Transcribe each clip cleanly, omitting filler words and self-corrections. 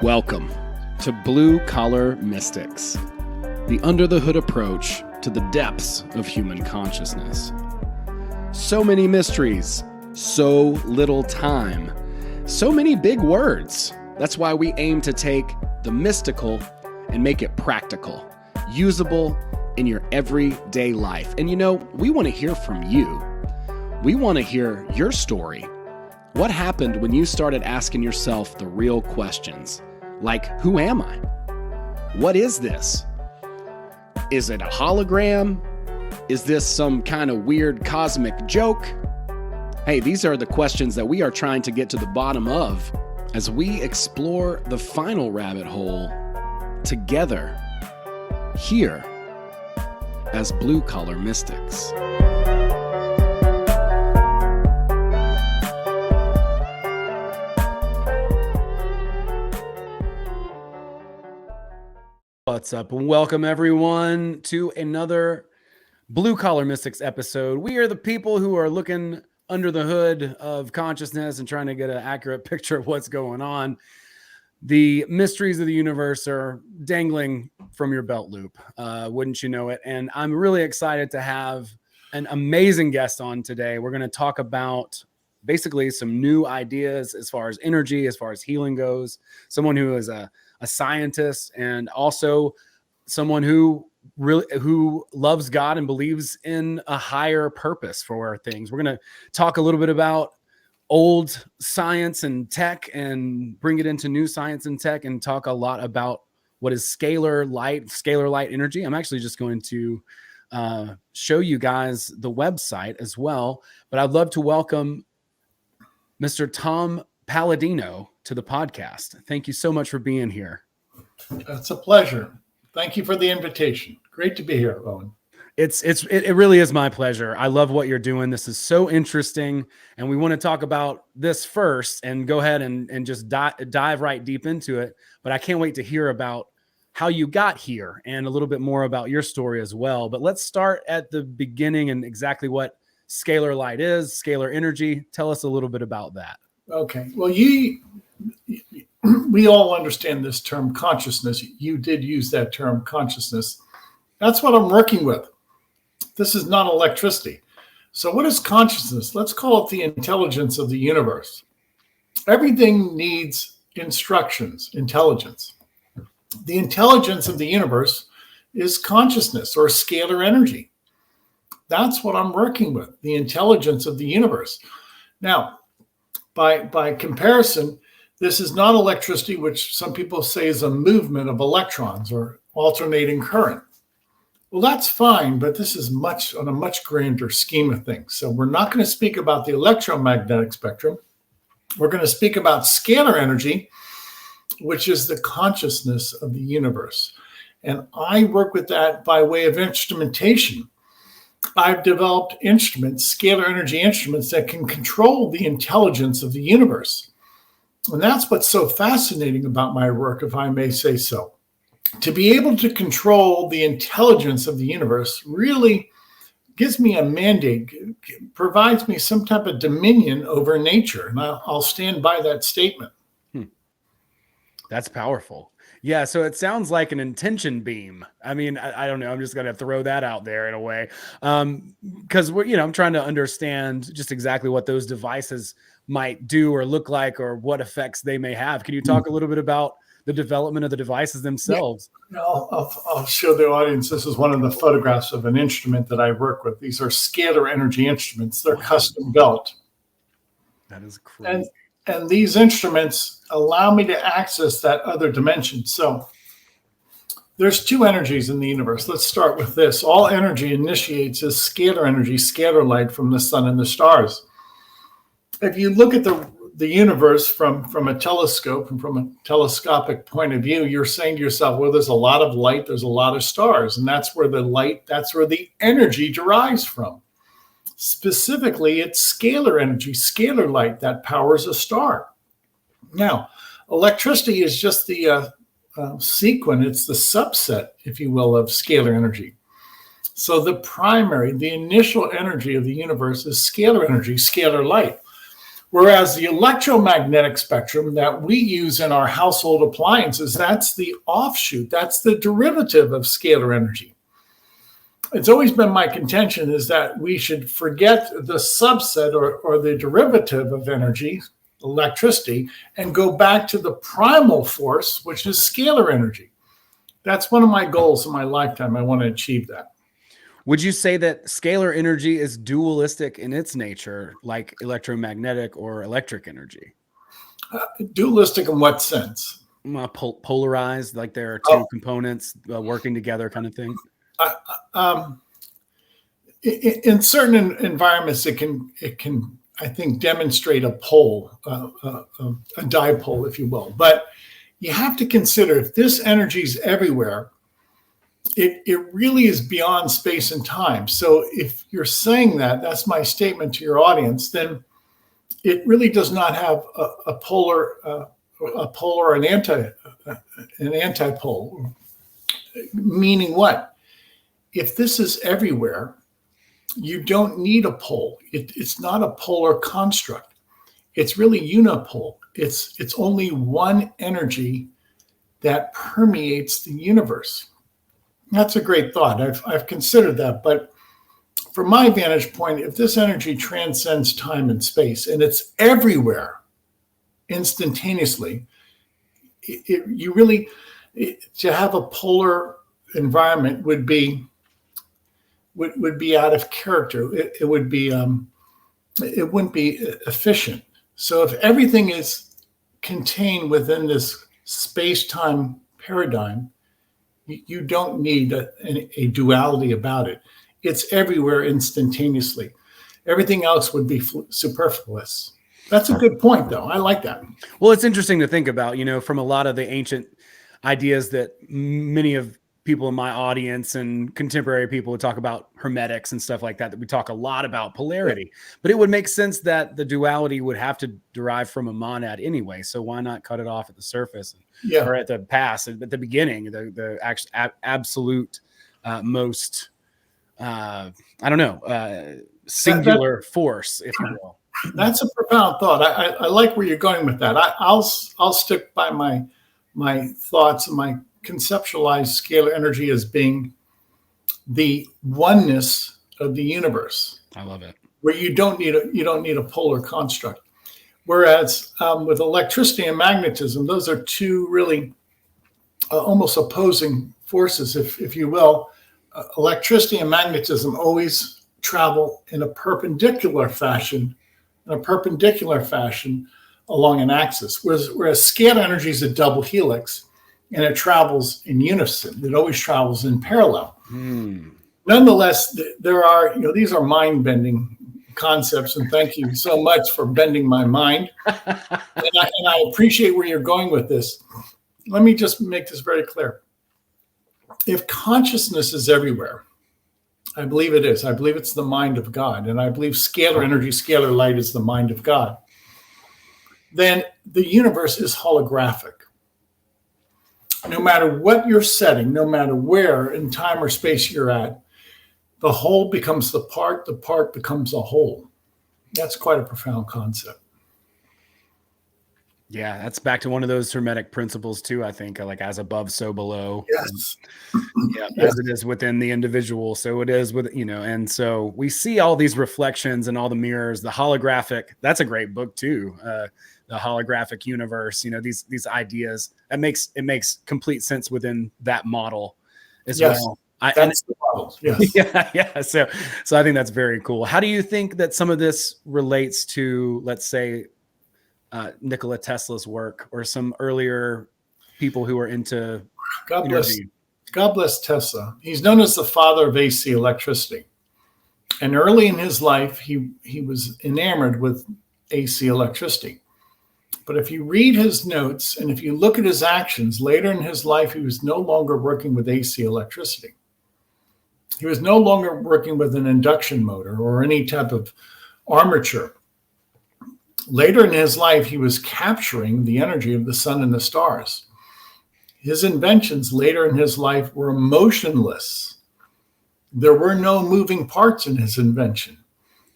Welcome to Blue Collar Mystics, the under-the-hood approach to the depths of human consciousness. So many mysteries, so little time, so many big words. That's why we aim to take the mystical and make it practical, usable in your everyday life. And we want to hear from you. We want to hear your story. What happened when you started asking yourself the real questions? Like, who am I? What is this? Is it a hologram? Is this some kind of weird cosmic joke? Hey, these are the questions that we are trying to get to the bottom of as we explore the final rabbit hole together here as Blue Collar Mystics. What's up, and welcome everyone to another Blue Collar Mystics episode. We are the people who are looking under the hood of consciousness and trying to get an accurate picture of what's going on. The mysteries of the universe are dangling from your belt loop, wouldn't you know it? And I'm really excited to have an amazing guest on today. We're going to talk about basically some new ideas as far as energy, as far as healing goes. Someone who is a scientist and also someone who loves God and believes in a higher purpose for things. We're going to talk a little bit about old science and tech and bring it into new science and tech and talk a lot about what is scalar light energy. I'm actually just going to show you guys the website as well, but I'd love to welcome Mr. Tom Paladino to the podcast. Thank you so much for being here. It's a pleasure. Thank you for the invitation. Great to be here, Owen. It really is my pleasure. I love what you're doing. This is so interesting, and we want to talk about this first and go ahead and just dive right deep into it. But I can't wait to hear about how you got here and a little bit more about your story as well. But let's start at the beginning and exactly what scalar light is, scalar energy. Tell us a little bit about that. Okay. Well, we all understand this term consciousness. You did use that term consciousness. That's what I'm working with. This is not electricity. So what is consciousness? Let's call it the intelligence of the universe. Everything needs instructions, intelligence. The intelligence of the universe is consciousness or scalar energy. That's what I'm working with, the intelligence of the universe. Now, by comparison, this is not electricity, which some people say is a movement of electrons or alternating current. Well, that's fine, but this is on a much grander scheme of things. So we're not going to speak about the electromagnetic spectrum. We're going to speak about scalar energy, which is the consciousness of the universe. And I work with that by way of instrumentation. I've developed instruments, scalar energy instruments, that can control the intelligence of the universe. And that's what's so fascinating about my work, if I may say so. To be able to control the intelligence of the universe really gives me a mandate, provides me some type of dominion over nature. And I'll stand by that statement. That's powerful. Yeah, so it sounds like an intention beam. I mean, I don't know. I'm just going to throw that out there in a way, because I'm trying to understand just exactly what those devices might do or look like, or what effects they may have. Can you talk a little bit about the development of the devices themselves? Yeah. I'll show the audience. This is one of the photographs of an instrument that I work with. These are scalar energy instruments. They're custom built. That is crazy. And these instruments allow me to access that other dimension. So there's two energies in the universe. Let's start with this. All energy initiates as scalar energy, scalar light from the sun and the stars. If you look at the universe from a telescope and from a telescopic point of view, you're saying to yourself, well, there's a lot of light, there's a lot of stars, and that's where the energy derives from. Specifically, it's scalar energy, scalar light that powers a star. Now, electricity is just the sequence, it's the subset, if you will, of scalar energy. So the initial energy of the universe is scalar energy, scalar light. Whereas the electromagnetic spectrum that we use in our household appliances, that's the offshoot, that's the derivative of scalar energy. It's always been my contention is that we should forget the subset or the derivative of energy, electricity, and go back to the primal force, which is scalar energy. That's one of my goals in my lifetime. I want to achieve that. Would you say that scalar energy is dualistic in its nature, like electromagnetic or electric energy? Dualistic in what sense? Polarized, like there are two components working together kind of thing? In certain environments, it can, I think, demonstrate a pole, a dipole, if you will. But you have to consider if this energy is everywhere, it really is beyond space and time. So if you're saying that, that's my statement to your audience, then it really does not have a polar or an antipole. Meaning what? If this is everywhere, you don't need a pole. It's not a polar construct. It's really unipole. It's only one energy that permeates the universe. That's a great thought. I've considered that. But from my vantage point, if this energy transcends time and space and it's everywhere instantaneously, to have a polar environment would be out of character. It wouldn't be efficient. So if everything is contained within this space-time paradigm, you don't need a duality about it. It's everywhere instantaneously. Everything else would be superfluous. That's a good point, though. I like that. Well, it's interesting to think about, from a lot of the ancient ideas that many of people in my audience and contemporary people would talk about hermetics and stuff like that we talk a lot about polarity, but it would make sense that the duality would have to derive from a monad anyway. So why not cut it off at the surface or at the pass, at the beginning, the absolute most, singular force, if you will. That's a profound thought. I like where you're going with that. I'll stick by my thoughts and my conceptualized scalar energy as being the oneness of the universe. I love it. Where you don't need a polar construct. Whereas with electricity and magnetism, those are two really almost opposing forces, if you will. Electricity and magnetism always travel in a perpendicular fashion along an axis, whereas scalar energy is a double helix. And it travels in unison. It always travels in parallel. Nonetheless, there are, these are mind-bending concepts, and thank you so much for bending my mind. and I appreciate where you're going with this. Let me just make this very clear. If consciousness is everywhere, I believe it is. I believe it's the mind of God, and I believe scalar energy, scalar light is the mind of God. Then the universe is holographic. No matter what you're setting, no matter where in time or space you're at, the whole becomes the part becomes a whole. That's quite a profound concept. Yeah, that's back to one of those hermetic principles too, I think, like as above, so below. Yes. As it is within the individual, so it is with, and so we see all these reflections and all the mirrors, the holographic, that's a great book too. The holographic universe, these ideas, it makes complete sense within that model as well. That's the model. Yes. Yeah. So I think that's very cool. How do you think that some of this relates to, let's say, Nikola Tesla's work or some earlier people who were into God bless Tesla. He's known as the father of AC electricity. And early in his life, he was enamored with AC electricity. But if you read his notes and if you look at his actions later in his life, he was no longer working with AC electricity. He was no longer working with an induction motor or any type of armature. Later in his life, he was capturing the energy of the sun and the stars. His inventions later in his life were motionless. There were no moving parts in his invention.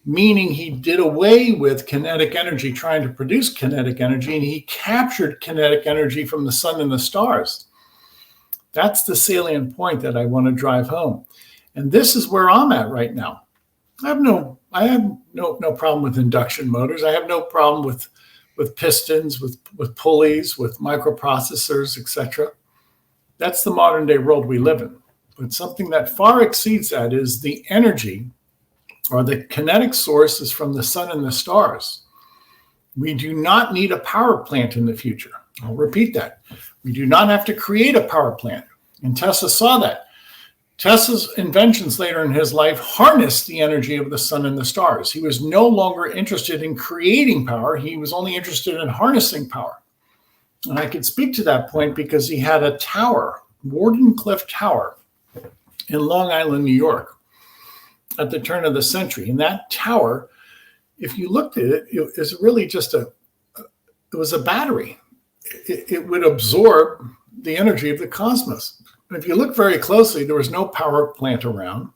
meaning he did away with kinetic energy, trying to produce kinetic energy, and he captured kinetic energy from the sun and the stars. That's the salient point that I want to drive home. And this is where I'm at right now. I have no problem with induction motors. I have no problem with pistons, with pulleys, with microprocessors, etc. That's the modern day world we live in. But something that far exceeds that is the energy, or the kinetic source, is from the sun and the stars. We do not need a power plant in the future. I'll repeat that. We do not have to create a power plant. And Tesla saw that. Tesla's inventions later in his life harnessed the energy of the sun and the stars. He was no longer interested in creating power. He was only interested in harnessing power. And I could speak to that point because he had a tower, Wardenclyffe Tower, in Long Island, New York, at the turn of the century. And that tower, if you looked at it, it was really just it was a battery. It would absorb the energy of the cosmos. And if you look very closely, there was no power plant around.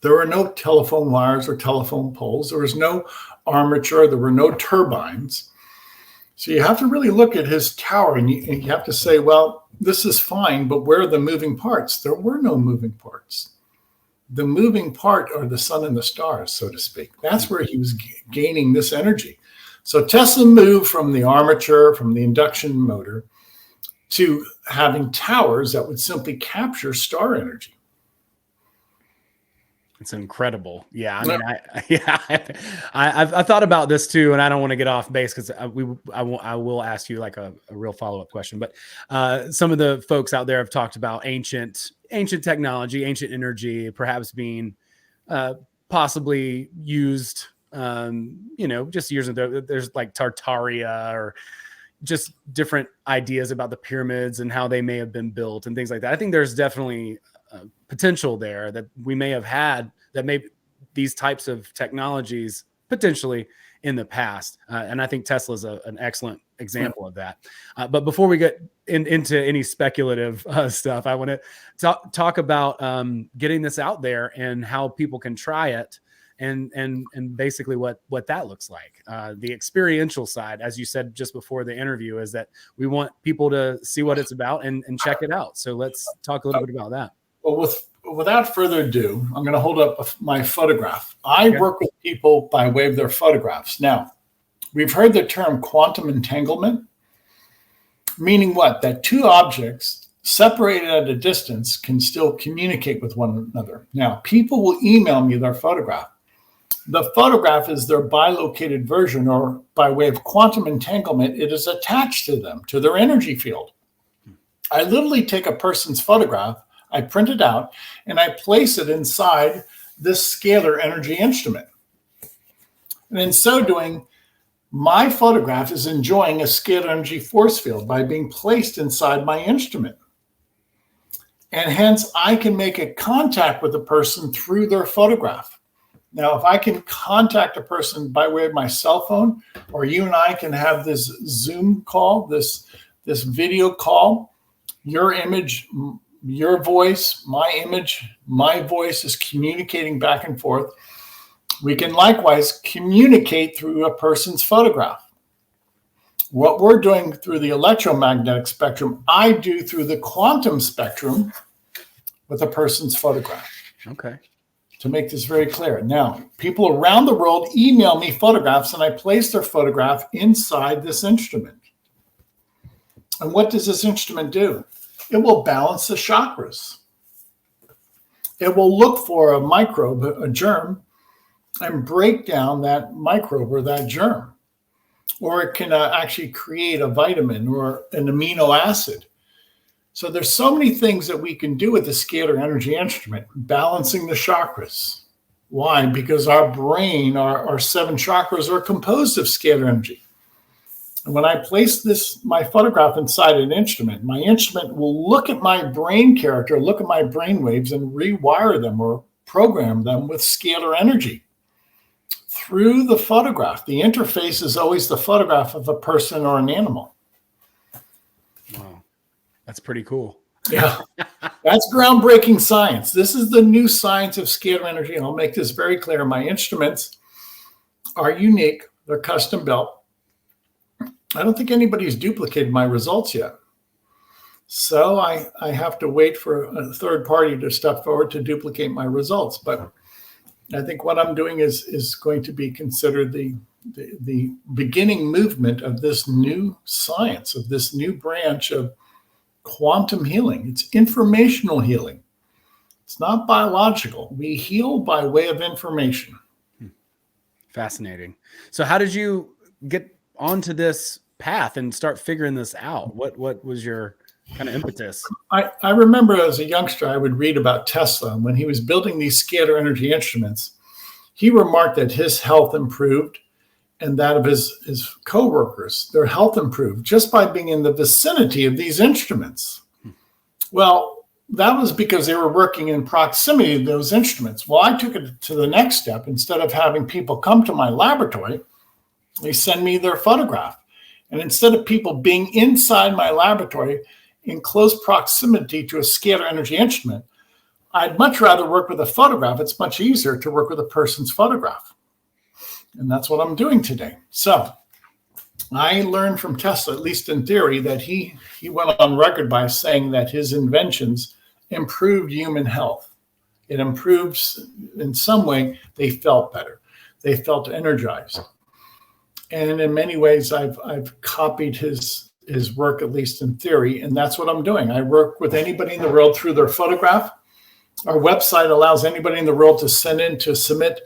There were no telephone wires or telephone poles. There was no armature. There were no turbines. So you have to really look at his tower, and you have to say, well, this is fine, but where are the moving parts? There were no moving parts. The moving part are the sun and the stars, so to speak. That's where he was gaining this energy. So Tesla moved from the armature, from the induction motor, to having towers that would simply capture star energy. It's incredible. Yeah. I mean, I've thought about this too, and I don't want to get off base because I will ask you like a real follow-up question, but some of the folks out there have talked about ancient technology, ancient energy, perhaps being possibly used, just years ago. There's like Tartaria, or just different ideas about the pyramids and how they may have been built and things like that. I think there's definitely potential there that we may have had, that maybe these types of technologies potentially in the past. And I think Tesla's an excellent example of that. But before we get into any speculative stuff, I want to talk about getting this out there and how people can try it. And basically what that looks like. The experiential side, as you said just before the interview, is that we want people to see what it's about and check it out. So let's talk a little bit about that. Well, without further ado, I'm going to hold up my photograph. I work with people by way of their photographs. Now, we've heard the term quantum entanglement, meaning what? That two objects separated at a distance can still communicate with one another. Now, people will email me their photograph. The photograph is their bilocated version, or by way of quantum entanglement, it is attached to them, to their energy field. I literally take a person's photograph, I print it out, and I place it inside this scalar energy instrument. And in so doing, my photograph is enjoying a scalar energy force field by being placed inside my instrument. And hence, I can make a contact with a person through their photograph. Now, if I can contact a person by way of my cell phone, or you and I can have this Zoom call, this video call, your image, your voice, my image, my voice is communicating back and forth. We can likewise communicate through a person's photograph. What we're doing through the electromagnetic spectrum, I do through the quantum spectrum with a person's photograph. Okay. To make this very clear. Now, people around the world email me photographs, and I place their photograph inside this instrument. And what does this instrument do? It will balance the chakras. It will look for a microbe, a germ, and break down that microbe or that germ. Or it can actually create a vitamin or an amino acid. So there's so many things that we can do with the scalar energy instrument, balancing the chakras. Why? Because our brain, our 7 chakras are composed of scalar energy. And when I place my photograph inside an instrument, my instrument will look at my brain character, look at my brain waves, and rewire them or program them with scalar energy through the photograph. The interface is always the photograph of a person or an animal. Wow. That's pretty cool. Yeah, that's groundbreaking science. This is the new science of scalar energy. And I'll make this very clear. My instruments are unique. They're custom built. I don't think anybody's duplicated my results yet. So I have to wait for a third party to step forward to duplicate my results. But I think what I'm doing is going to be considered the beginning movement of this new science, of this new branch of quantum healing. It's informational healing. It's not biological. We heal by way of information. Fascinating. So how did you get onto this path and start figuring this out? What was your kind of impetus? I remember as a youngster, I would read about Tesla. When he was building these scalar energy instruments, he remarked that his health improved and that of his co-workers. Their health improved just by being in the vicinity of these instruments. Well, that was because they were working in proximity to those instruments. Well, I took it to the next step. Instead of having people come to my laboratory, they send me their photograph. And instead of people being inside my laboratory in close proximity to a scalar energy instrument, I'd much rather work with a photograph. It's much easier to work with a person's photograph. And that's what I'm doing today. So I learned from Tesla, at least in theory, that he went on record by saying that his inventions improved human health. It improves in some way. They felt better. They felt energized. And in many ways, I've copied his work, at least in theory, and that's what I'm doing. I work with anybody in the world through their photograph. Our website allows anybody in the world to submit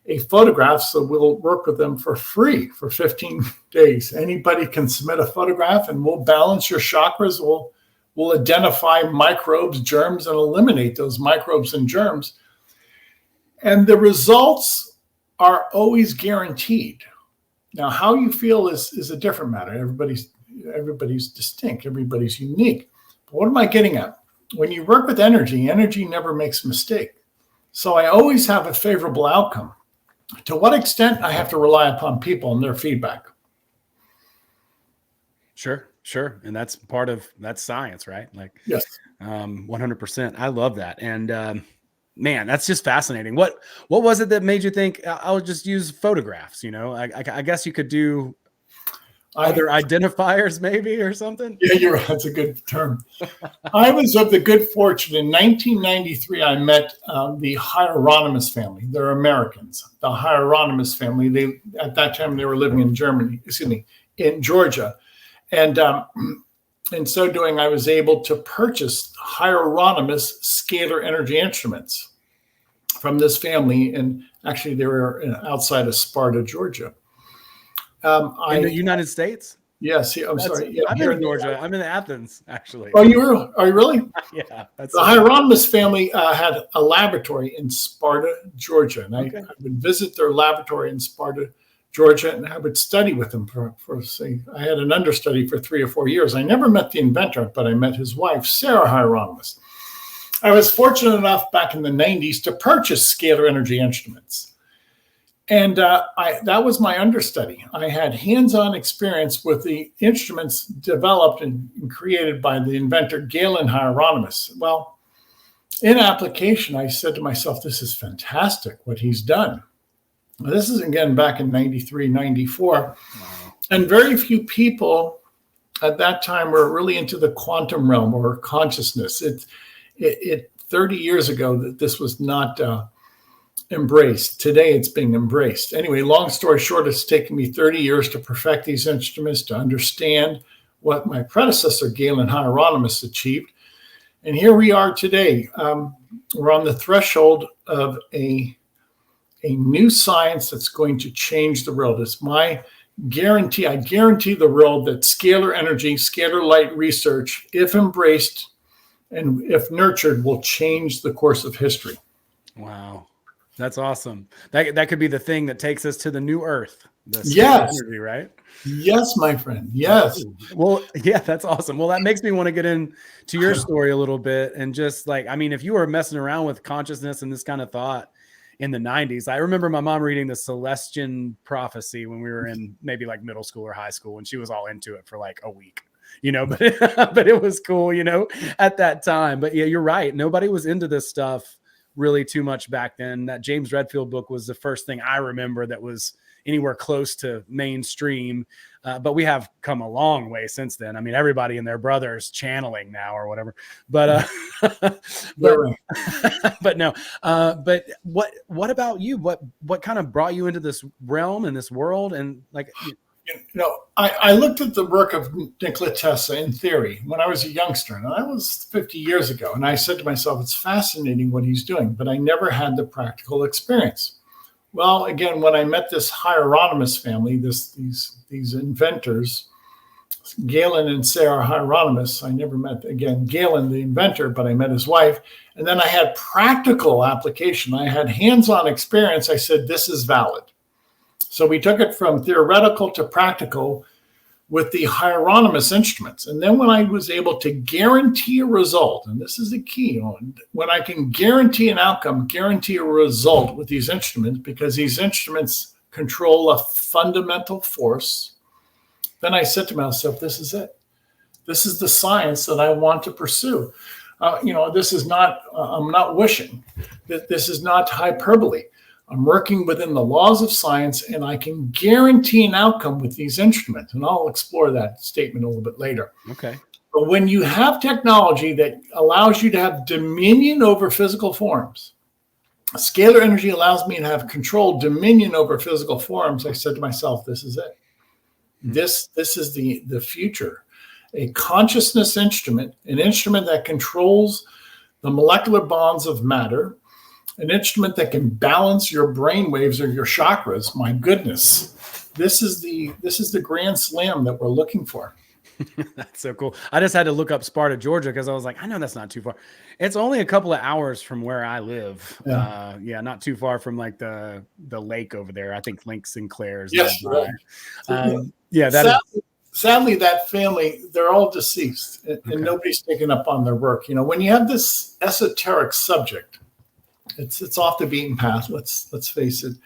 a photograph, so we'll work with them for free for 15 days. Anybody can submit a photograph, and we'll balance your chakras. We'll identify microbes, germs, and eliminate those microbes and germs. And the results are always guaranteed. Now, how you feel is a different matter. Everybody's distinct. Everybody's unique. But what am I getting at? When you work with energy, energy never makes a mistake. So I always have a favorable outcome. To what extent, I have to rely upon people and their feedback. Sure. And that's that's science, right? Like, yes, 100%. I love that. And man, that's just fascinating. What was it that made you think I'll just use photographs? I guess you could do other identifiers maybe or something. Yeah, you're right. That's a good term. I was of the good fortune in 1993. I met the Hieronymus family. They're Americans. The Hieronymus family. At that time they were living in in Georgia, and in so doing, I was able to purchase Hieronymus scalar energy instruments from this family, and actually they were outside of Sparta, Georgia. In the United States? Yes. I'm sorry. Yeah, I'm here in Georgia. I'm in Athens, actually. Oh, are you really? Yeah. The Hieronymus family had a laboratory in Sparta, Georgia. And I would visit their laboratory in Sparta, Georgia, and I would study with them for say, I had an understudy for 3 or 4 years. I never met the inventor, but I met his wife, Sarah Hieronymus. I was fortunate enough back in the 90s to purchase scalar energy instruments. And that was my understudy. I had hands-on experience with the instruments developed and created by the inventor Galen Hieronymus. Well, in application, I said to myself, this is fantastic what he's done. Now, this is, again, back in 93, 94. Wow. And very few people at that time were really into the quantum realm or consciousness. It 30 years ago, that this was not embraced. Today it's being embraced. Anyway, long story short, it's taken me 30 years to perfect these instruments, to understand what my predecessor, Galen Hieronymus, achieved. And here we are today. We're on the threshold of a new science that's going to change the world. It's my guarantee. I guarantee the world that scalar energy, scalar light research, if embraced and if nurtured, will change the course of history. Wow. That's awesome. That could be the thing that takes us to the new earth. Yes. Energy, right? Yes, my friend. Yes. Well, yeah, that's awesome. Well, that makes me want to get into your story a little bit. And just if you were messing around with consciousness and this kind of thought in the 90s, I remember my mom reading the Celestian prophecy when we were in maybe like middle school or high school, and she was all into it for like a week. but but it was cool, at that time. But yeah, you're right. Nobody was into this stuff really too much back then. That James Redfield book was the first thing I remember that was anywhere close to mainstream. But we have come a long way since then. I mean, everybody and their brother's channeling now or whatever, but, but no, but what about you? What kind of brought you into this realm and this world? And like, I looked at the work of Nikola Tesla in theory when I was a youngster, and that was 50 years ago. And I said to myself, it's fascinating what he's doing, but I never had the practical experience. Well, again, when I met this Hieronymus family, these inventors, Galen and Sarah Hieronymus, I never met, again, Galen, the inventor, but I met his wife. And then I had practical application. I had hands-on experience. I said, this is valid. So we took it from theoretical to practical with the Hieronymus instruments. And then when I was able to guarantee a result, and this is the key, when I can guarantee an outcome, guarantee a result with these instruments, because these instruments control a fundamental force, then I said to myself, this is it. This is the science that I want to pursue. This is not, I'm not wishing. This is not hyperbole. I'm working within the laws of science, and I can guarantee an outcome with these instruments. And I'll explore that statement a little bit later. Okay. But when you have technology that allows you to have dominion over physical forms, scalar energy allows me to have control, dominion over physical forms. I said to myself, this is it. This is the future. A consciousness instrument, an instrument that controls the molecular bonds of matter, an instrument that can balance your brain waves or your chakras. My goodness, this is the grand slam that we're looking for. That's so cool. I just had to look up Sparta, Georgia, because I was like, I know that's not too far. It's only a couple of hours from where I live. Yeah, not too far from like the lake over there. I think Lake Sinclair's. Yes, right. Sadly, that family, they're all deceased, and nobody's taken up on their work. When you have this esoteric subject, it's off the beaten path. Let's face it.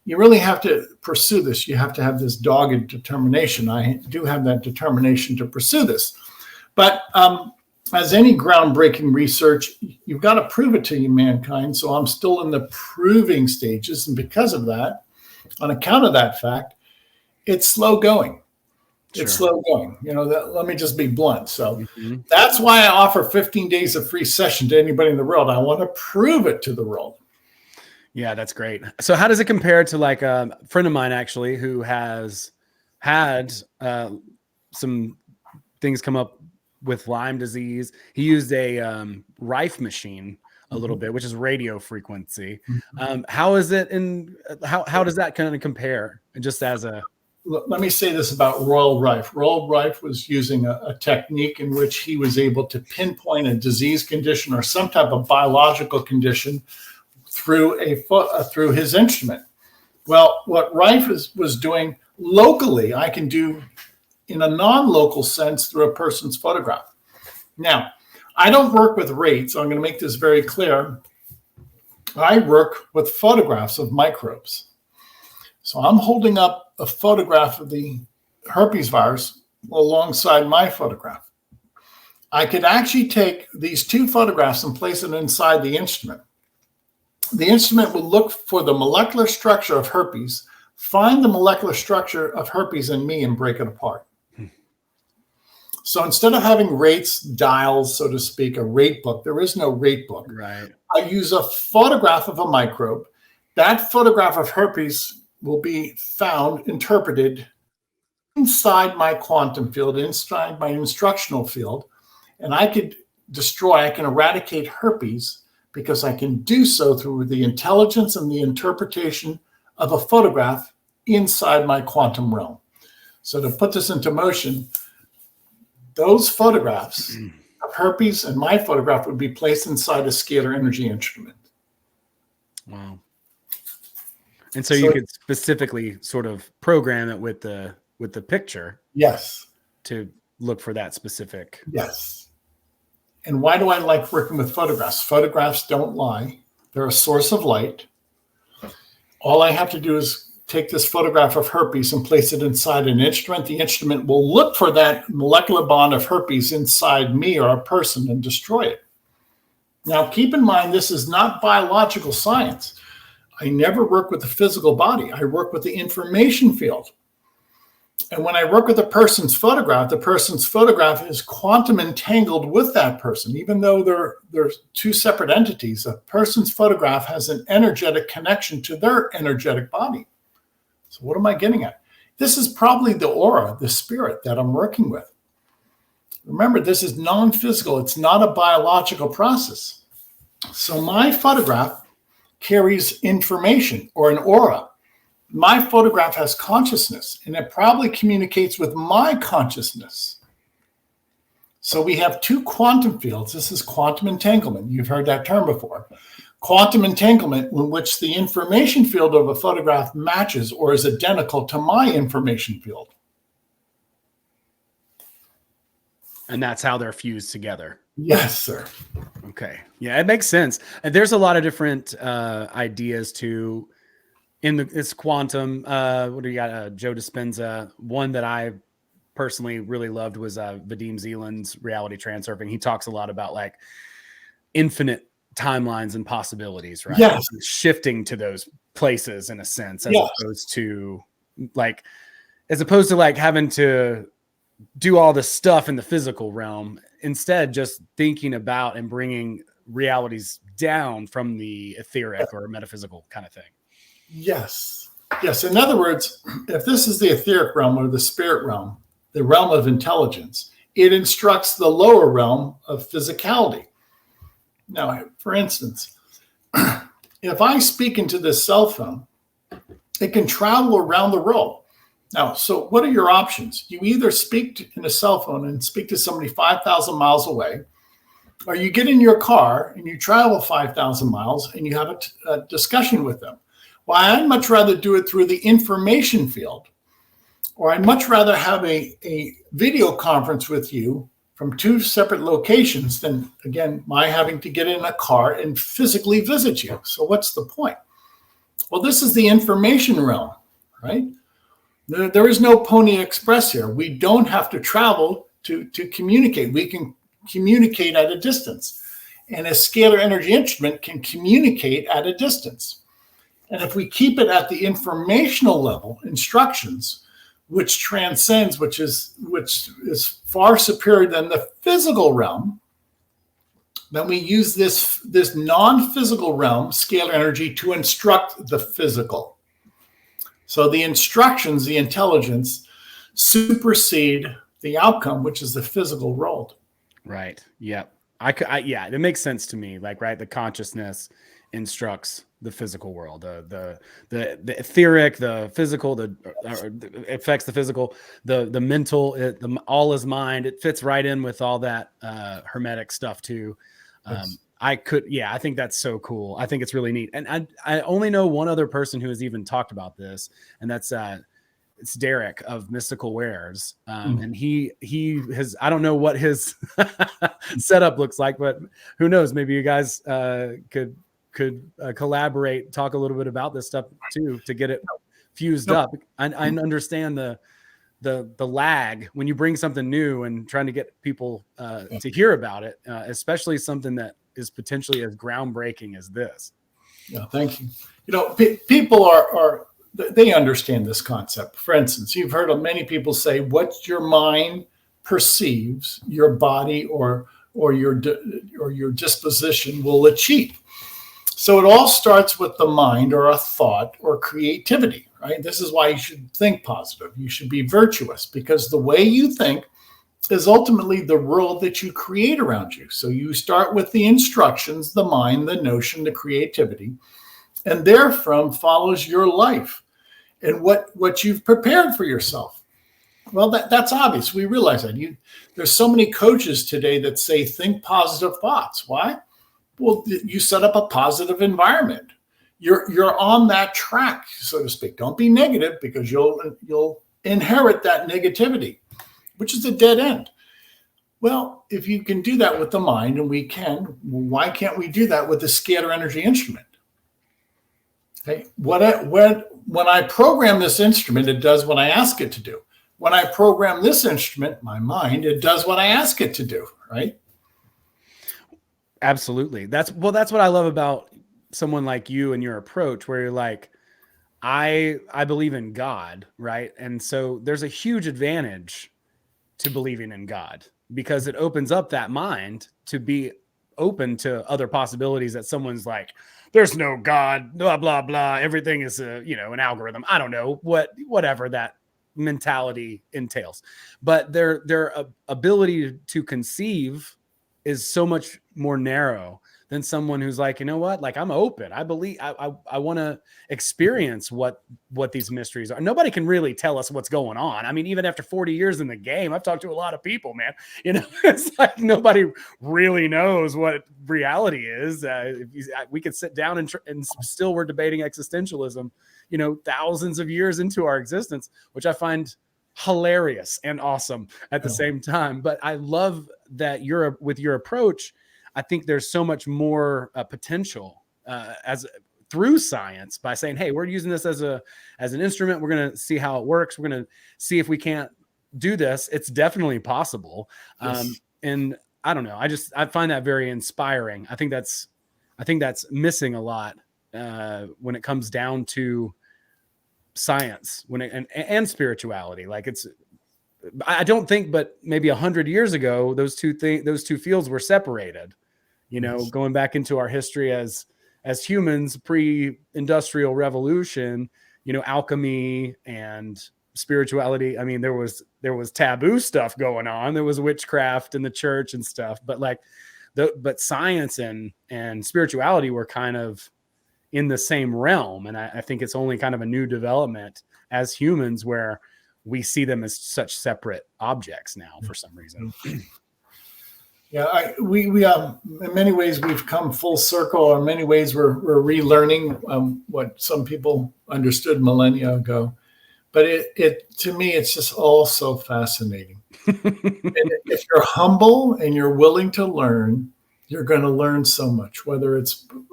You really have to pursue this. You have to have this dogged determination. I do have that determination to pursue this. But as any groundbreaking research, you've got to prove it to mankind. So I'm still in the proving stages. And because of that, on account of that fact, it's slow going. Sure. It's slow going. Let me just be blunt. So that's why I offer 15 days of free session to anybody in the world. I want to prove it to the world. Yeah, that's great. So how does it compare to like a friend of mine actually who has had some things come up with Lyme disease? He used a Rife machine a little bit, which is radio frequency. How is it how does that kind of compare just as a... Let me say this about Royal Rife. Royal Rife was using a technique in which he was able to pinpoint a disease condition or some type of biological condition through his instrument. Well, what Rife was doing locally, I can do in a non-local sense through a person's photograph. Now, I don't work with rates. So I'm going to make this very clear. I work with photographs of microbes. So I'm holding up a photograph of the herpes virus alongside my photograph. I could actually take these two photographs and place it inside the instrument. The instrument will look for the molecular structure of herpes, find the molecular structure of herpes in me, and break it apart. So instead of having rates, dials, so to speak, a rate book, there is no rate book. Right. I use a photograph of a microbe. That photograph of herpes will be found, interpreted inside my quantum field, inside my instructional field, and I can eradicate herpes because I can do so through the intelligence and the interpretation of a photograph inside my quantum realm. So to put this into motion, those photographs of herpes and my photograph would be placed inside a scalar energy instrument. Wow. And so you could specifically sort of program it with the picture. Yes. To look for that specific. Yes. And why do I like working with photographs? Photographs don't lie. They're a source of light. All I have to do is take this photograph of herpes and place it inside an instrument, the instrument will look for that molecular bond of herpes inside me or a person and destroy it. Now, keep in mind, this is not biological science. I never work with the physical body. I work with the information field. And when I work with a person's photograph, the person's photograph is quantum entangled with that person. Even though they're two separate entities, a person's photograph has an energetic connection to their energetic body. So what am I getting at? This is probably the aura, the spirit that I'm working with. Remember, this is non-physical. It's not a biological process. So my photograph carries information or an aura. My photograph has consciousness, and it probably communicates with my consciousness. So we have two quantum fields. This is quantum entanglement. You've heard that term before. Quantum entanglement, in which the information field of a photograph matches or is identical to my information field. And that's how they're fused together. Yes, sir. Okay. Yeah, it makes sense. And there's a lot of different ideas to it's quantum. What do you got? Joe Dispenza. One that I personally really loved was Vadim Zeland's reality transurfing. He talks a lot about like infinite timelines and possibilities, right? Yes. Shifting to those places in a sense, as opposed to like having to do all this stuff in the physical realm. Instead, just thinking about and bringing realities down from the etheric or metaphysical kind of thing. Yes. Yes. In other words, if this is the etheric realm or the spirit realm, the realm of intelligence, it instructs the lower realm of physicality. Now, for instance, if I speak into this cell phone, it can travel around the world. Now, so what are your options? You either speak in a cell phone and speak to somebody 5,000 miles away, or you get in your car and you travel 5,000 miles and you have a discussion with them. Well, I'd much rather do it through the information field, or I'd much rather have a video conference with you from two separate locations than, again, my having to get in a car and physically visit you. So what's the point? Well, this is the information realm, right? There is no Pony Express here. We don't have to travel to communicate. We can communicate at a distance. And a scalar energy instrument can communicate at a distance. And if we keep it at the informational level, instructions, which transcends, which is far superior than the physical realm, then we use this non-physical realm, scalar energy, to instruct the physical. So the instructions, the intelligence, supersede the outcome, which is the physical world. Right. Yep. Yeah, it makes sense to me. Like, right, the consciousness instructs the physical world, the etheric, the physical, affects the physical, the mental, all is mind. It fits right in with all that hermetic stuff too. I think that's so cool. I think it's really neat. And I only know one other person who has even talked about this, and that's it's Derek of Mystical Wares. And he has, I don't know what his setup looks like, but who knows, maybe you guys could collaborate, talk a little bit about this stuff too, to get it fused up. I understand the lag when you bring something new and trying to get people to hear about it, especially something that is potentially as groundbreaking as this. Yeah, thank you. People they understand this concept. For instance, you've heard of many people say, what your mind perceives, your body or your disposition will achieve. So it all starts with the mind or a thought or creativity, right? This is why you should think positive. You should be virtuous, because the way you think is ultimately the world that you create around you. So you start with the instructions, the mind, the notion, the creativity, and therefrom follows your life and what you've prepared for yourself. Well, that's obvious. We realize that. There's so many coaches today that say, think positive thoughts. Why? Well, you set up a positive environment. You're on that track, so to speak. Don't be negative, because you'll inherit that negativity, which is a dead end. Well, if you can do that with the mind, and we can, why can't we do that with the scalar energy instrument? Okay. When I program this instrument, it does what I ask it to do. When I program this instrument, my mind, it does what I ask it to do, right? Absolutely. That's what I love about someone like you and your approach, where you're like, I believe in God, right? And so there's a huge advantage to believing in God, because it opens up that mind to be open to other possibilities that someone's like, there's no God, blah, blah, blah. Everything is an algorithm. I don't know whatever that mentality entails, but their ability to conceive is so much more narrow than someone who's like, you know what, like, I'm open. I believe I want to experience what these mysteries are. Nobody can really tell us what's going on. I mean, even after 40 years in the game, I've talked to a lot of people, man. It's like nobody really knows what reality is. We could sit down and still we're debating existentialism, thousands of years into our existence, which I find hilarious and awesome at the same time. But I love that with your approach, I think there's so much more potential through science by saying, hey, we're using this as an instrument. We're going to see how it works. We're going to see if we can't do this. It's definitely possible. Yes. And I don't know. I find that very inspiring. I think that's missing a lot when it comes down to science and spirituality. Like, I don't think, but maybe 100 years ago, those two fields were separated, yes. Going back into our history as humans, pre-industrial revolution, alchemy and spirituality. I mean, there was taboo stuff going on. There was witchcraft in the church and stuff, but but science and spirituality were kind of in the same realm. And I think it's only kind of a new development as humans where we see them as such separate objects now for some reason. Yeah, we in many ways we've come full circle. In many ways we're relearning what some people understood millennia ago. But it to me, it's just all so fascinating. And if you're humble and you're willing to learn, you're going to learn so much. Whether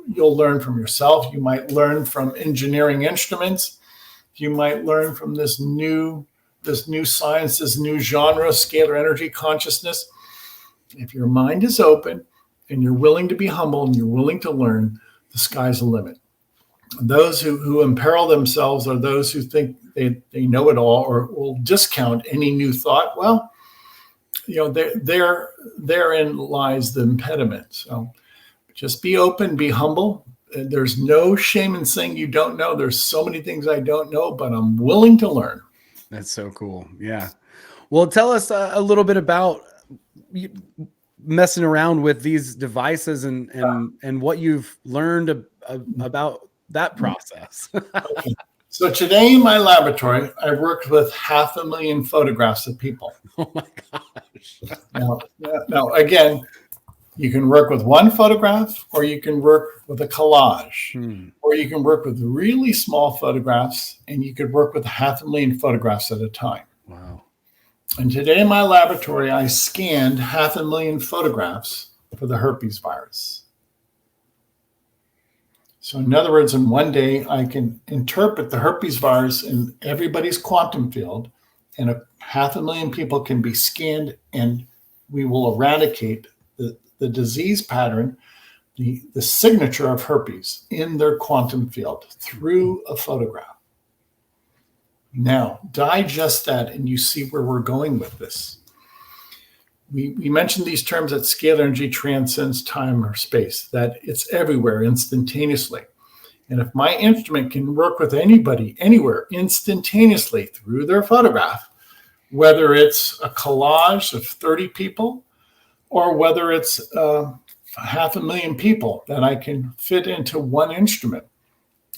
you'll learn from yourself, you might learn from engineering instruments, you might learn from this new science, this new genre, scalar energy consciousness. If your mind is open and you're willing to be humble and you're willing to learn, the sky's the limit. Those who imperil themselves are those who think they know it all or will discount any new thought. Well, therein lies the impediment. So just be open, be humble. There's no shame in saying you don't know. There's so many things I don't know, but I'm willing to learn. That's so cool. Yeah. Well, tell us a little bit about messing around with these devices and what you've learned about that process. Okay. So today in my laboratory, I worked with 500,000 photographs of people. Oh my gosh. Now, again, you can work with one photograph, or you can work with a collage, or you can work with really small photographs, and you could work with 500,000 photographs at a time. Wow. And today in my laboratory, I scanned 500,000 photographs for the herpes virus. So in other words, in one day, I can interpret the herpes virus in everybody's quantum field, and 500,000 people can be scanned, and we will eradicate the disease pattern, the signature of herpes in their quantum field through a photograph. Now, digest that, and you see where we're going with this. We mentioned these terms that scalar energy transcends time or space, that it's everywhere instantaneously. And if my instrument can work with anybody, anywhere, instantaneously through their photograph, whether it's a collage of 30 people, or whether it's 500,000 people that I can fit into one instrument,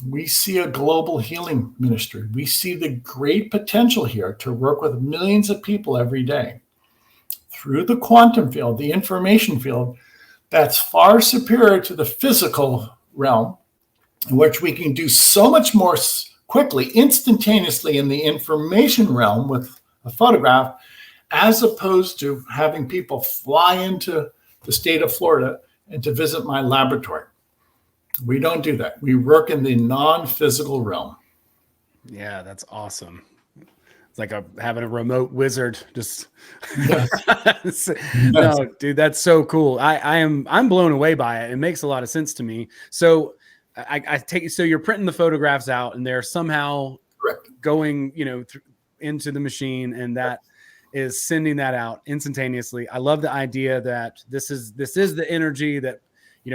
we see a global healing ministry. We see the great potential here to work with millions of people every day through the quantum field, the information field, that's far superior to the physical realm, in which we can do so much more quickly, instantaneously in the information realm with a photograph, as opposed to having people fly into the state of Florida and to visit my laboratory. We don't do that. We work in the non-physical realm. Yeah, that's awesome. It's like having a remote wizard. Just Yes. no, dude, that's so cool. I'm blown away by it. It makes a lot of sense to me. So I take so you're printing the photographs out, and they're somehow Correct. going, into the machine, and that is sending that out instantaneously. I love the idea that this is the energy that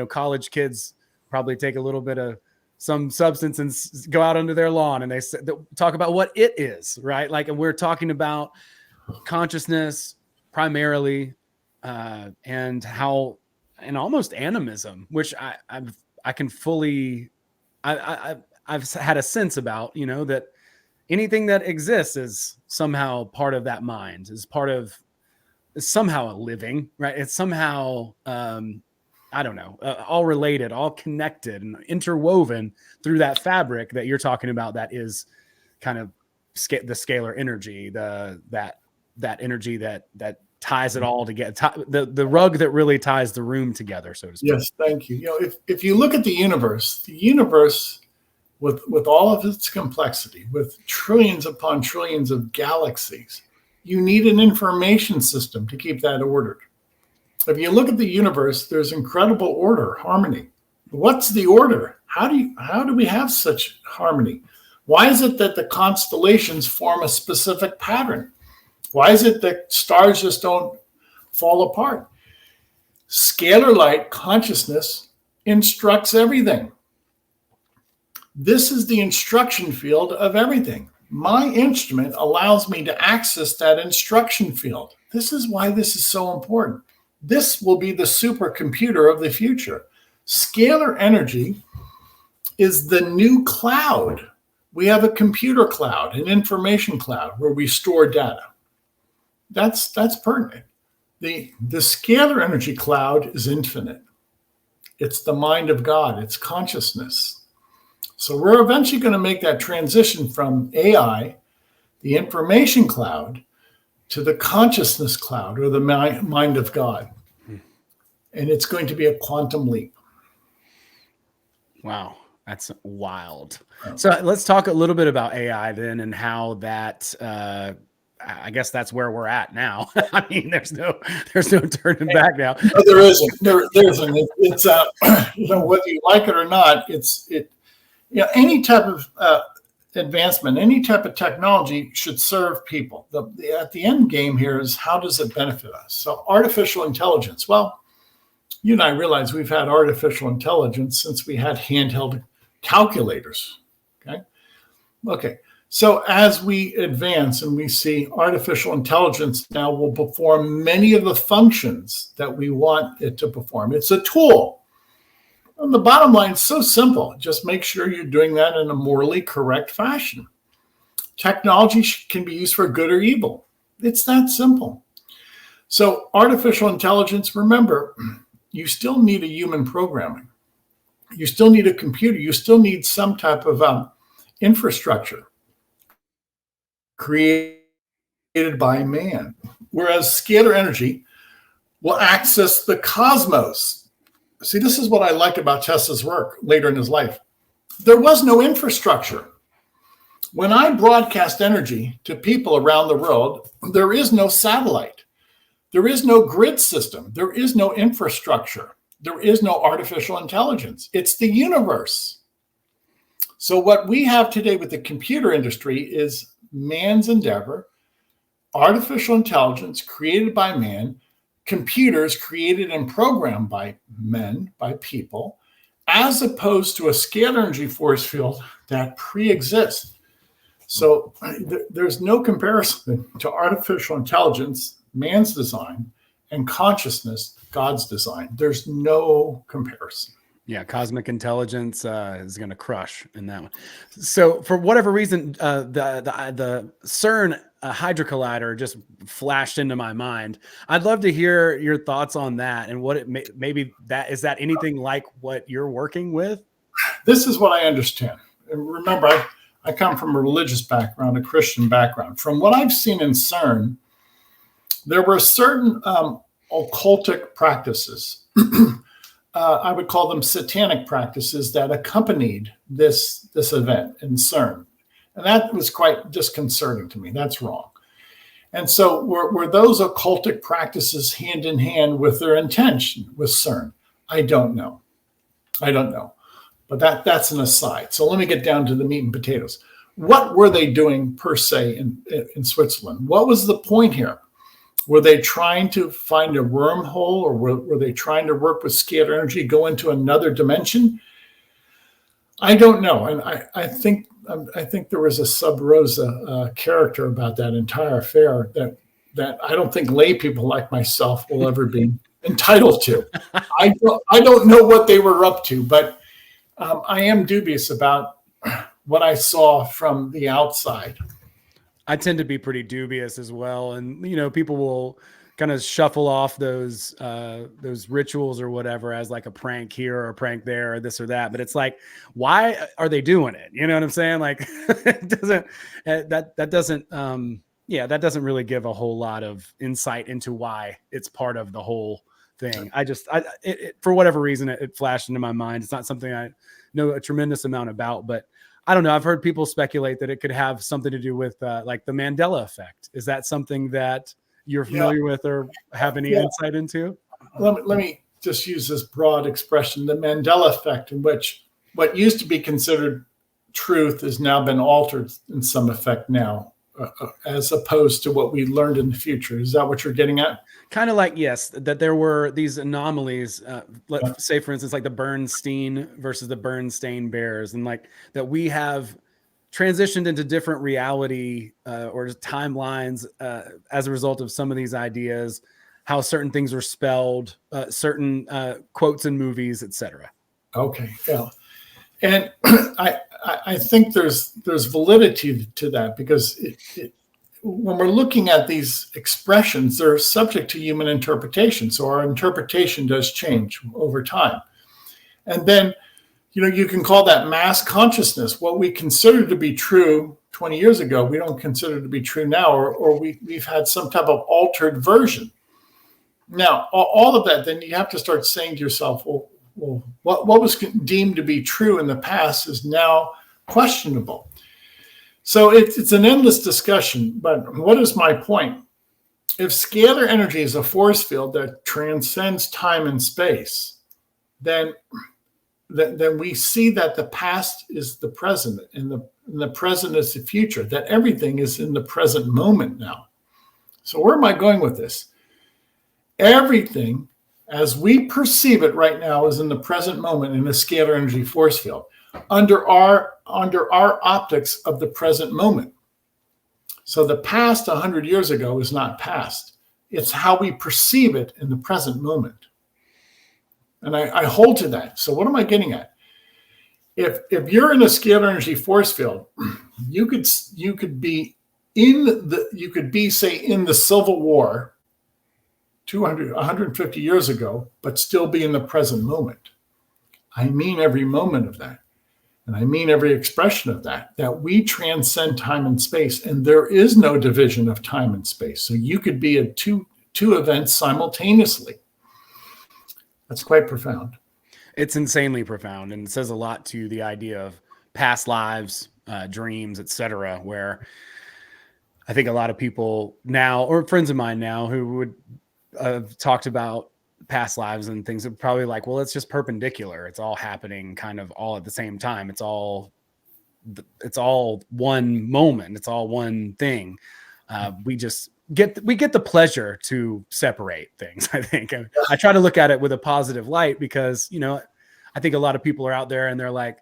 college kids probably take a little bit of some substance and go out onto their lawn, and they talk about what it is, right? Like, and we're talking about consciousn's primarily, and how, and almost animism, which I can fully, I've had a sense about, that anything that exists is somehow part of that mind, is somehow a living, right? It's somehow, I don't know, all related, all connected and interwoven through that fabric that you're talking about. That is kind of the scalar energy, that energy that ties it all together, the rug that really ties the room together, so to speak. Yes, thank you. If you look at the universe with all of its complexity, with trillions upon trillions of galaxies, you need an information system to keep that ordered. If you look at the universe, there's incredible order, harmony. What's the order? How do we have such harmony? Why is it that the constellations form a specific pattern? Why is it that stars just don't fall apart? Scalar light consciousness instructs everything. This is the instruction field of everything. My instrument allows me to access that instruction field. This is why this is so important. This will be the supercomputer of the future. Scalar energy is the new cloud. We have a computer cloud, an information cloud where we store data. That's pertinent. The scalar energy cloud is infinite. It's the mind of God. It's consciousness. So we're eventually going to make that transition from AI, the information cloud, to the consciousness cloud, or the mind of God. And it's going to be a quantum leap. Wow, that's wild. So let's talk a little bit about AI then, and how that, I guess that's where we're at now. I mean, there's no turning back now. No, there isn't. There isn't. It's whether you like it or not, any type of advancement, any type of technology should serve people. At the end game here is, how does it benefit us? So artificial intelligence. Well, you and I realize we've had artificial intelligence since we had handheld calculators. Okay. So as we advance and we see artificial intelligence now will perform many of the functions that we want it to perform. It's a tool. And the bottom line is so simple. Just make sure you're doing that in a morally correct fashion. Technology can be used for good or evil. It's that simple. So artificial intelligence, remember, you still need a human programming. You still need a computer. You still need some type of infrastructure created by man. Whereas scalar energy will access the cosmos. See, this is what I like about Tesla's work later in his life. There was no infrastructure. When I broadcast energy to people around the world, there is no satellite. There is no grid system. There is no infrastructure. There is no artificial intelligence. It's the universe. So what we have today with the computer industry is man's endeavor, artificial intelligence created by man, computers created and programmed by men, by people, as opposed to a scalar energy force field that pre-exists. So there's no comparison to artificial intelligence, man's design, and consciousness, God's design. There's no comparison. Yeah, cosmic intelligence is going to crush in that one. So for whatever reason, the CERN Hydra Collider just flashed into my mind. I'd love to hear your thoughts on that, and what it maybe that is that anything like what you're working with? This is what I understand. Remember, I come from a religious background, a Christian background. From what I've seen in CERN, there were certain occultic practices I would call them satanic practices that accompanied this event in CERN. And that was quite disconcerting to me. That's wrong. And so were those occultic practices hand in hand with their intention with CERN? I don't know. But that's an aside. So let me get down to the meat and potatoes. What were they doing per se in Switzerland? What was the point here? Were they trying to find a wormhole, or were they trying to work with scalar energy, go into another dimension? I don't know. And I think there was a Sub Rosa character about that entire affair that I don't think lay people like myself will ever be entitled to. I don't know what they were up to, but I am dubious about what I saw from the outside. I tend to be pretty dubious as well. And, people will kind of shuffle off those rituals or whatever as like a prank here or a prank there or this or that. But it's like, why are they doing it? You know what I'm saying? Like that doesn't really give a whole lot of insight into why it's part of the whole thing. For whatever reason, it flashed into my mind. It's not something I know a tremendous amount about, but I don't know. I've heard people speculate that it could have something to do with like the Mandela effect. Is that something that you're familiar with or have any insight into? Let me just use this broad expression, the Mandela effect, in which what used to be considered truth has now been altered in some effect now, as opposed to what we learned in the future. Is that what you're getting at? Kind of like, yes, that there were these anomalies, let's say, for instance, like the Bernstein versus the Bernstein Bears, and like that we have transitioned into different reality or timelines as a result of some of these ideas, how certain things were spelled, certain quotes in movies, etc. Okay, yeah. And I think there's validity to that, because when we're looking at these expressions, they're subject to human interpretation. So our interpretation does change over time. And then, you can call that mass consciousness. What we considered to be true 20 years ago, we don't consider to be true now, or we've had some type of altered version. Now, all of that, then you have to start saying to yourself, well, what was deemed to be true in the past is now questionable. So it's an endless discussion, but what is my point? If scalar energy is a force field that transcends time and space, then we see that the past is the present, and the present is the future, that everything is in the present moment now. So where am I going with this? Everything, as we perceive it right now, is in the present moment in a scalar energy force field, under our optics of the present moment. So the past 100 years ago is not past. It's how we perceive it in the present moment. And I hold to that. So what am I getting at? If you're in a scalar energy force field, you could be say in the Civil War 150 years ago, but still be in the present moment. I mean every moment of that. And I mean every expression of that we transcend time and space, and there is no division of time and space. So you could be at two events simultaneously. That's quite profound. It's insanely profound, and it says a lot to the idea of past lives, dreams, etc., where I think a lot of people now, or friends of mine now, who would have talked about past lives and things, are probably like, well, it's just perpendicular. It's all happening kind of all at the same time. It's all one moment. It's all one thing. We get the pleasure to separate things. I think I try to look at it with a positive light, because, I think a lot of people are out there and they're like,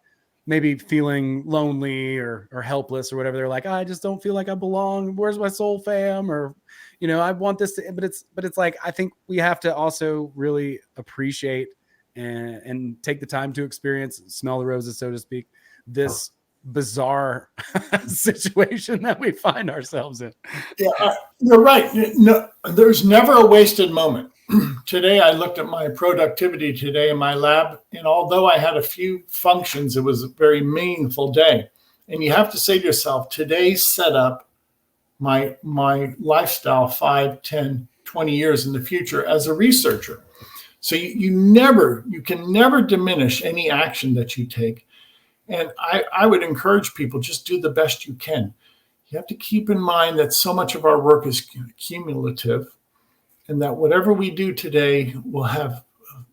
maybe feeling lonely or helpless or whatever. They're like, I just don't feel like I belong. Where's my soul fam? Or, I want this to, but it's like, I think we have to also really appreciate and take the time to experience, smell the roses, so to speak, this bizarre situation that we find ourselves in. Yeah, you're right. No, there's never a wasted moment. Today, I looked at my productivity today in my lab, and although I had a few functions, it was a very meaningful day. And you have to say to yourself, today set up my lifestyle 5, 10, 20 years in the future as a researcher. So you can never diminish any action that you take. And I would encourage people, just do the best you can. You have to keep in mind that so much of our work is cumulative, and that whatever we do today will have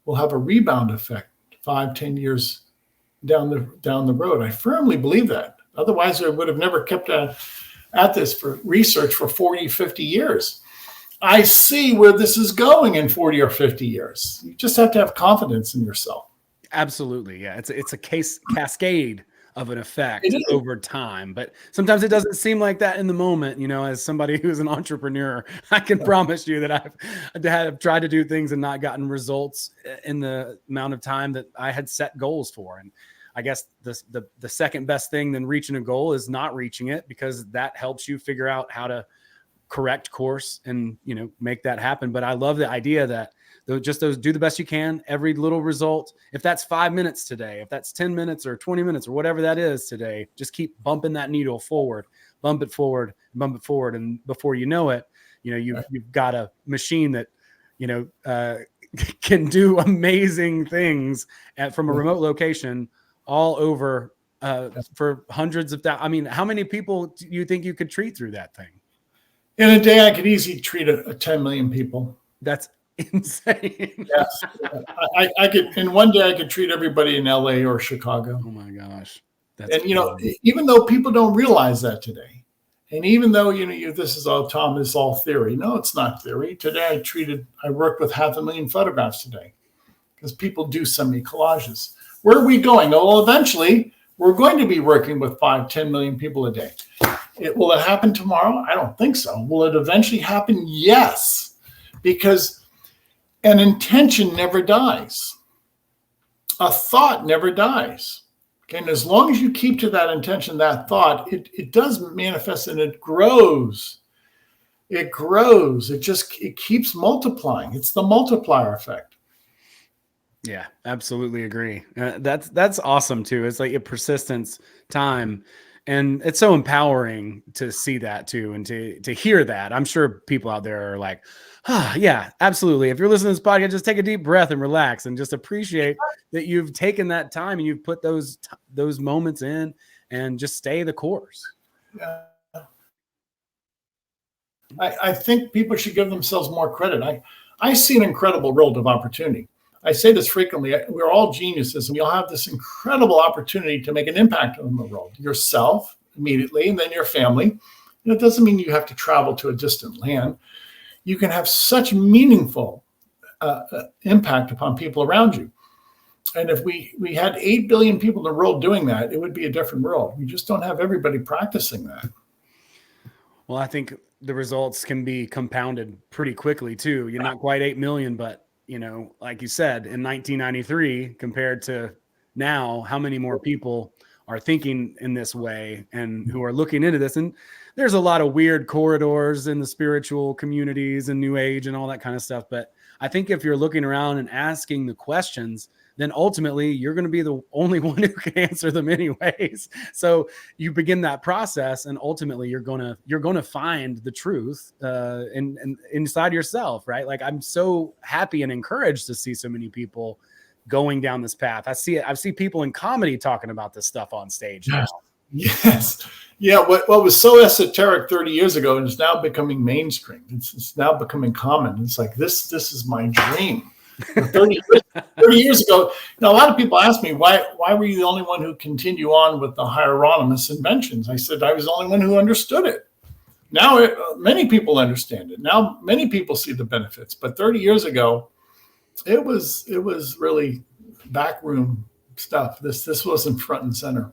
a rebound effect 5-10 years down the road. I firmly believe that. Otherwise, I would have never kept at this for research for 40, 50 years. I see where this is going in 40 or 50 years. You just have to have confidence in yourself. Absolutely. Yeah. It's a cascade of an effect over time, but sometimes it doesn't seem like that in the moment. As somebody who's an entrepreneur, I can promise you that I've tried to do things and not gotten results in the amount of time that I had set goals for. And I guess the second best thing than reaching a goal is not reaching it, because that helps you figure out how to correct course and, make that happen. But I love the idea that those do the best you can, every little result. If that's 5 minutes today, if that's 10 minutes or 20 minutes or whatever that is today, just keep bumping that needle forward, bump it forward. And before you know it, you've got a machine that, can do amazing things from a remote location all over for hundreds of thousands. I mean, how many people do you think you could treat through that thing? In a day, I could easily treat a 10 million people. That's insane. Yes. I could, in one day, I could treat everybody in LA or Chicago. Oh my gosh. Even though people don't realize that today, and even though, this is all theory. No, it's not theory. Today, I worked with 500,000 photographs today, because people do send me collages. Where are we going? Oh, well, eventually we're going to be working with 5-10 million people a day. Will it happen tomorrow? I don't think so. Will it eventually happen? Yes, because an intention never dies. A thought never dies. Okay, and as long as you keep to that intention, that thought, it does manifest, and it grows. It grows. It keeps multiplying. It's the multiplier effect. Yeah, absolutely agree. That's awesome too. It's like a persistence, time. And it's so empowering to see that too, and to hear that. I'm sure people out there are like, yeah, absolutely. If you're listening to this podcast, just take a deep breath and relax, and just appreciate that you've taken that time and you've put those moments in, and just stay the course. Yeah. I think people should give themselves more credit. I see an incredible world of opportunity. I say this frequently. We're all geniuses, and we all have this incredible opportunity to make an impact on the world. Yourself immediately, and then your family. And it doesn't mean you have to travel to a distant land. You can have such meaningful impact upon people around you. And if we had 8 billion people in the world doing that, it would be a different world. We just don't have everybody practicing that. Well, I think the results can be compounded pretty quickly too. You're not quite 8 million, but like you said, in 1993 compared to now, how many more people are thinking in this way and who are looking into this? And there's a lot of weird corridors in the spiritual communities and New Age and all that kind of stuff. But I think if you're looking around and asking the questions, then ultimately you're going to be the only one who can answer them anyways. So you begin that process, and ultimately you're going to find the truth inside yourself, right? Like, I'm so happy and encouraged to see so many people going down this path. I see people in comedy talking about this stuff on stage now. Yes. Yeah. What was so esoteric 30 years ago is now becoming mainstream. It's now becoming common. It's like, this is my dream. 30 years ago, a lot of people ask me, why were you the only one who continued on with the Hieronymus inventions? I said, I was the only one who understood it. Now many people understand it. Now many people see the benefits. But 30 years ago, it was really backroom stuff. This wasn't front and center.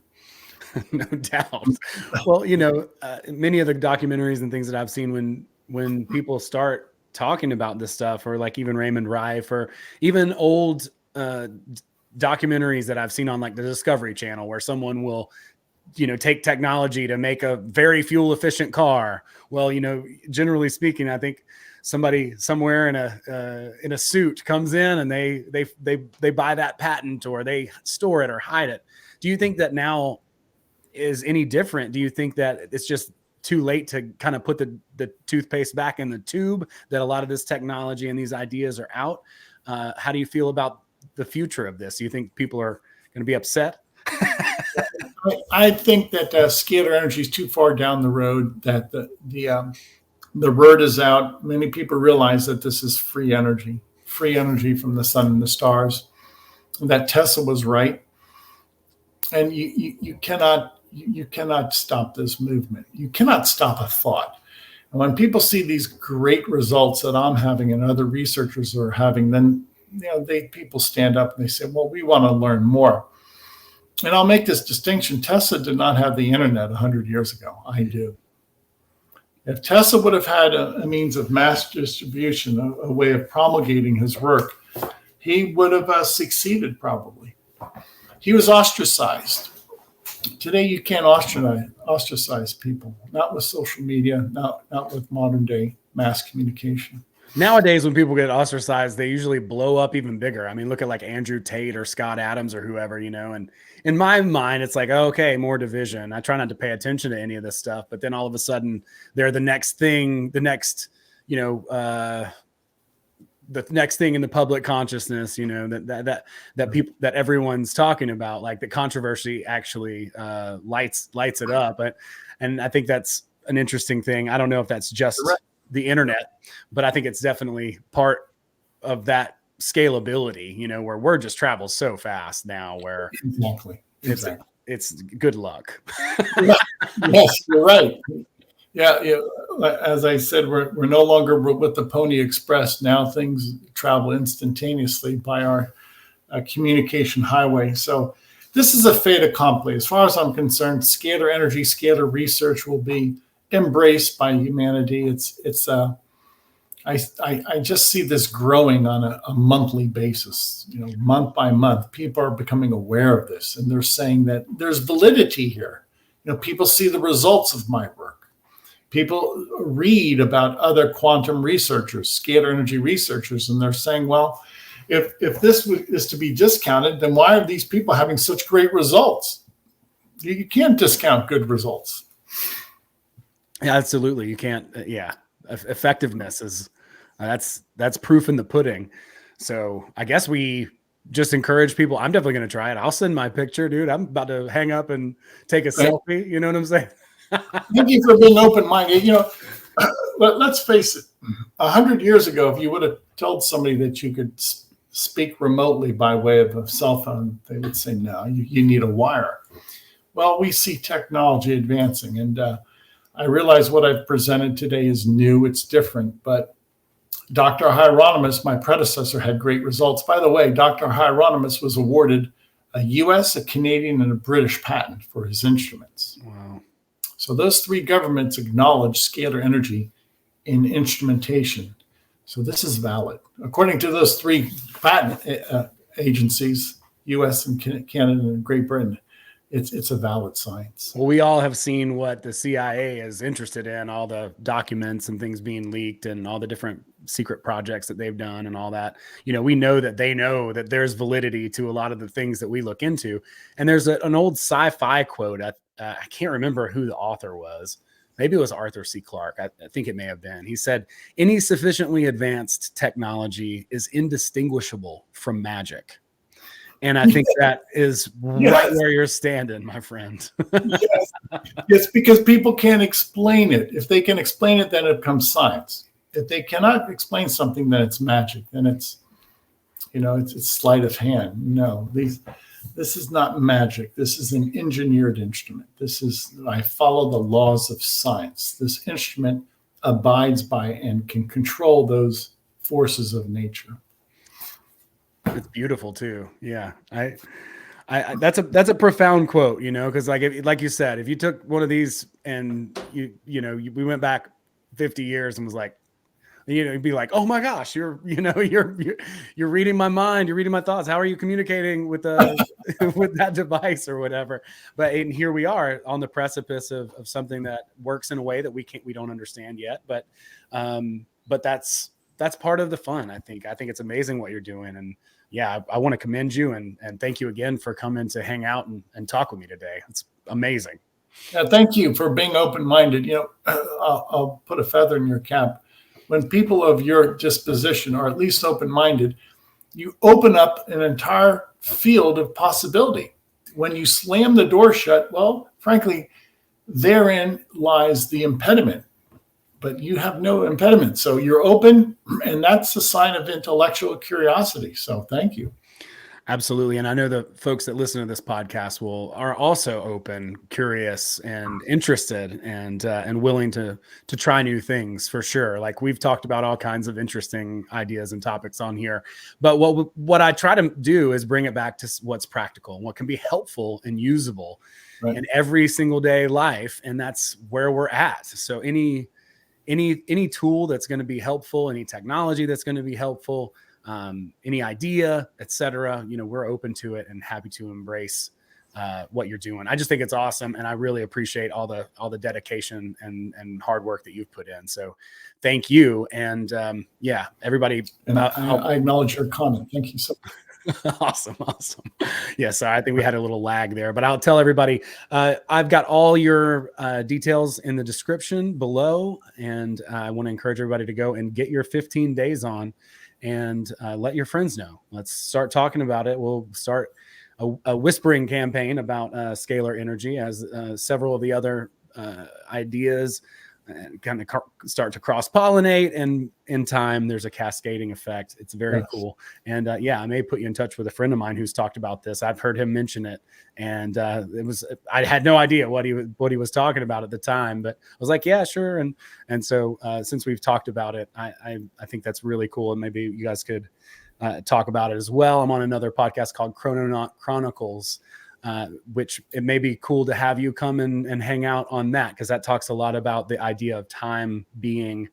No doubt. Well, many of the documentaries and things that I've seen when people start talking about this stuff, or like even Raymond Rife, or even old documentaries that I've seen on like the Discovery Channel, where someone will, take technology to make a very fuel efficient car. Well, generally speaking, I think somebody somewhere in a suit comes in and they buy that patent, or they store it or hide it. Do you think that now is any different? Do you think that it's just too late to kind of put the toothpaste back in the tube, that a lot of this technology and these ideas are out? How do you feel about the future of this? Do you think people are going to be upset? I think that scalar energy is too far down the road, that the word is out. Many people realize that this is free energy from the sun and the stars, and that Tesla was right. And you cannot stop this movement. You cannot stop a thought. And when people see these great results that I'm having and other researchers are having, then people stand up and they say, well, we want to learn more. And I'll make this distinction. Tesla did not have the internet 100 years ago. I do. If Tesla would have had a means of mass distribution, a way of promulgating his work, he would have succeeded probably. He was ostracized. Today, you can't ostracize people, not with social media, not with modern day mass communication. Nowadays, when people get ostracized, they usually blow up even bigger. I mean, look at like Andrew Tate or Scott Adams or whoever, and in my mind, it's like, okay, more division. I try not to pay attention to any of this stuff, but then all of a sudden they're the next thing, the next thing in the public consciousness, that people, that everyone's talking about, like the controversy actually lights it up. And I think that's an interesting thing. I don't know if that's just the internet, but I think it's definitely part of that scalability, where word just travels so fast now, where exactly. It's good luck. Yes, you're right. Yeah. As I said, we're no longer with the Pony Express. Now things travel instantaneously by our communication highway. So this is a fait accompli. As far as I'm concerned, scalar energy, scalar research will be embraced by humanity. I just see this growing on a monthly basis, month by month. People are becoming aware of this, and they're saying that there's validity here. People see the results of my work. People read about other quantum researchers, scalar energy researchers, and they're saying, well, if this is to be discounted, then why are these people having such great results? You can't discount good results. Yeah, absolutely. You can't. Effectiveness is that's proof in the pudding. So I guess we just encourage people. I'm definitely going to try it. I'll send my picture, dude. I'm about to hang up and take a selfie. You know what I'm saying? Thank you for being open-minded. Let's face it. 100 years ago, if you would have told somebody that you could speak remotely by way of a cell phone, they would say, no, you need a wire. Well, we see technology advancing, and I realize what I've presented today is new. It's different, but Dr. Hieronymus, my predecessor, had great results. By the way, Dr. Hieronymus was awarded a U.S., a Canadian, and a British patent for his instruments. Wow. So those three governments acknowledge scalar energy in instrumentation. So this is valid. According to those three patent agencies, U.S. and Canada and Great Britain, it's a valid science. Well, we all have seen what the CIA is interested in, all the documents and things being leaked and all the different secret projects that they've done and all that. We know that they know that there's validity to a lot of the things that we look into. And there's an old sci-fi quote. I can't remember who the author was. Maybe it was Arthur C. Clarke. I think it may have been. He said, any sufficiently advanced technology is indistinguishable from magic. And I think that is right where you're standing, my friend. Yes. It's because people can't explain it. If they can explain it, then it becomes science. If they cannot explain something, then it's magic. Then it's sleight of hand. No, this is not magic. This is an engineered instrument. I follow the laws of science. This instrument abides by and can control those forces of nature. It's beautiful too. Yeah. I that's a profound quote, because like you said, if you took one of these and we went back 50 years and was like, you'd be like, oh my gosh, you're reading my mind, you're reading my thoughts. How are you communicating with with that device or whatever? And here we are on the precipice of something that works in a way that we don't understand yet. But that's part of the fun. I think it's amazing what you're doing. And yeah, I want to commend you and thank you again for coming to hang out and talk with me today. It's amazing. Yeah, thank you for being open-minded. I'll put a feather in your cap. When people of your disposition are at least open-minded, you open up an entire field of possibility. When you slam the door shut, well, frankly, therein lies the impediment. But you have no impediment. So you're open, and that's a sign of intellectual curiosity. So thank you. Absolutely. And I know the folks that listen to this podcast are also open, curious, and interested, and willing to try new things for sure. Like we've talked about all kinds of interesting ideas and topics on here. But what I try to do is bring it back to what's practical and what can be helpful and usable in every single day life. And that's where we're at. So any tool that's going to be helpful, any technology that's going to be helpful, any idea, etc., we're open to it and happy to embrace what you're doing. I just think it's awesome, and I really appreciate all the dedication and hard work that you've put in. So thank you. And yeah, everybody. And I acknowledge your comment. Thank you so much. Awesome. Yeah, so I think we had a little lag there, but I'll tell everybody, I've got all your details in the description below, and I want to encourage everybody to go and get your 15 days on and let your friends know. Let's start talking about it. We'll start a whispering campaign about scalar energy, as several of the other ideas kind of start to cross-pollinate, and in time there's a cascading effect. It's very cool. And yeah, I may put you in touch with a friend of mine who's talked about this. I've heard him mention it, and I had no idea what he was talking about at the time, but I was like, yeah, sure. And so since we've talked about it, I think that's really cool, and maybe you guys could talk about it as well. I'm on another podcast called Chrononaut Chronicles, which it may be cool to have you come and hang out on that, because that talks a lot about the idea of time being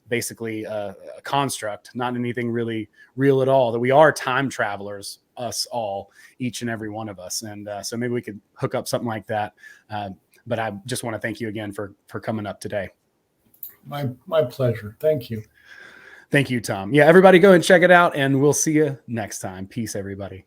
basically a construct, not anything really real at all, that we are time travelers, us all, each and every one of us. And so maybe we could hook up something like that. But I just want to thank you again for coming up today. My pleasure. Thank you. Thank you, Tom. Yeah, everybody go and check it out, and we'll see you next time. Peace, everybody.